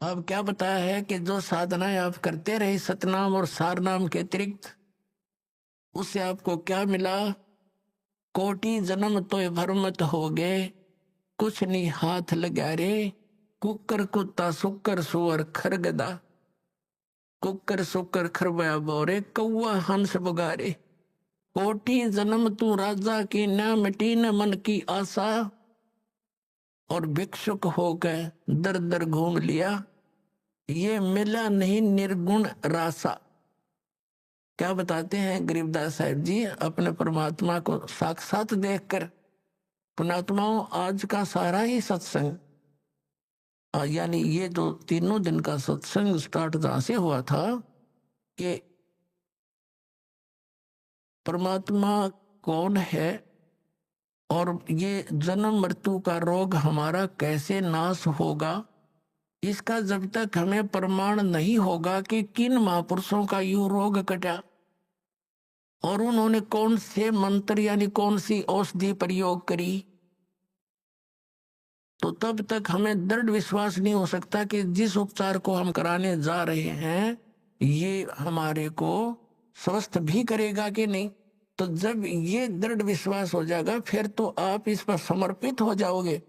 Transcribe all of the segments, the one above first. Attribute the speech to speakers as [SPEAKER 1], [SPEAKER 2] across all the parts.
[SPEAKER 1] अब क्या बताया है कि जो साधनाएं आप करते रहे सतनाम और सारनाम के अतिरिक्त, उससे आपको क्या मिला? कोटि जन्म तो भरमत हो गए, कुछ नहीं हाथ लगा रे। कुकर कुत्ता सुकर सुअर खरगदा, कुकर सुकर खरबया बोरे कौआ हंस बुगारे। कोटि जन्म तू राजा की न मिटी न मन की आशा, और भिक्षुक होकर दर दर घूम लिया, ये मिला नहीं निर्गुण रासा। क्या बताते हैं गरीबदास साहिब जी अपने परमात्मा को साक्षात देखकर? पुणात्माओं, आज का सारा ही सत्संग, यानी ये जो तीनों दिन का सत्संग स्टार्ट जहां से हुआ था कि परमात्मा कौन है और ये जन्म मृत्यु का रोग हमारा कैसे नाश होगा, इसका जब तक हमें प्रमाण नहीं होगा कि किन महापुरुषों का यू रोग कटा और उन्होंने कौन से मंत्र यानी कौन सी औषधि प्रयोग करी, तो तब तक हमें दृढ़ विश्वास नहीं हो सकता कि जिस उपचार को हम कराने जा रहे हैं ये हमारे को स्वस्थ भी करेगा कि नहीं। तो जब ये दृढ़ विश्वास हो जाएगा फिर तो आप इस पर समर्पित हो जाओगे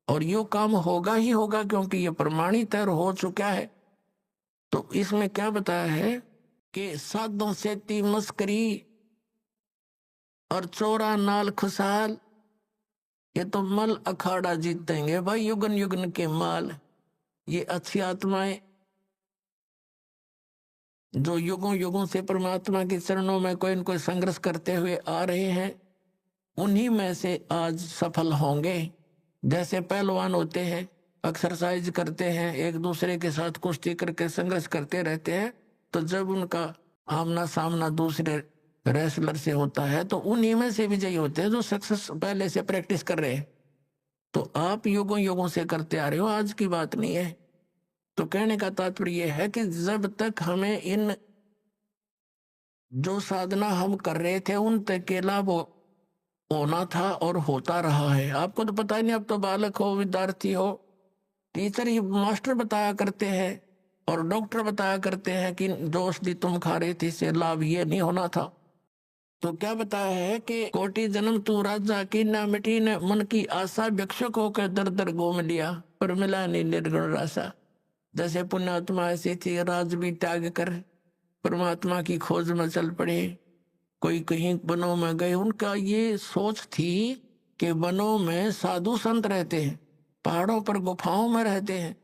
[SPEAKER 1] और यो काम होगा ही होगा, क्योंकि ये प्रमाणित और हो चुका है। तो इसमें क्या बताया है कि साधों से ती मस्करी और चोरा नाल खुशहाल, ये तो मल अखाड़ा जीतेंगे भाई युगन युगन के माल। ये अच्छी आत्माएं जो युगों युगों से परमात्मा के चरणों में कोई न कोई संघर्ष करते हुए आ रहे हैं, उन्हीं में से आज सफल होंगे। जैसे पहलवान होते हैं, एक्सरसाइज करते हैं, एक दूसरे के साथ कुश्ती करके संघर्ष करते रहते हैं, तो जब उनका आमना सामना दूसरे रेसलर से होता है तो उन्हीं में से विजयी होते हैं जो सक्सेस पहले से प्रैक्टिस कर रहे हैं। तो आप युगों युगों से करते आ रहे हो, आज की बात नहीं है। तो कहने का तात्पर्य यह है कि जब तक हमें इन जो साधना हम कर रहे थे उन तक के लाभ होना था और होता रहा है। आपको तो पता ही नहीं, अब तो बालक हो विद्यार्थी हो, टीचर ही मास्टर बताया करते हैं और डॉक्टर बताया करते हैं कि जो औषधि तुम खा रहे थे इससे लाभ ये नहीं होना था। तो क्या बताया है कि कोटि जन्म तू राजा की न मिटी न मन की आशा, भिक्षुक होकर दर दर घूम लिया पर मिला नहीं निर्गुण रासा। जैसे पुण्यात्मा ऐसी थी, राज भी त्याग कर परमात्मा की खोज में चल पड़े, कोई कहीं वनों में गए। उनका ये सोच थी कि वनों में साधु संत रहते हैं, पहाड़ों पर गुफाओं में रहते हैं,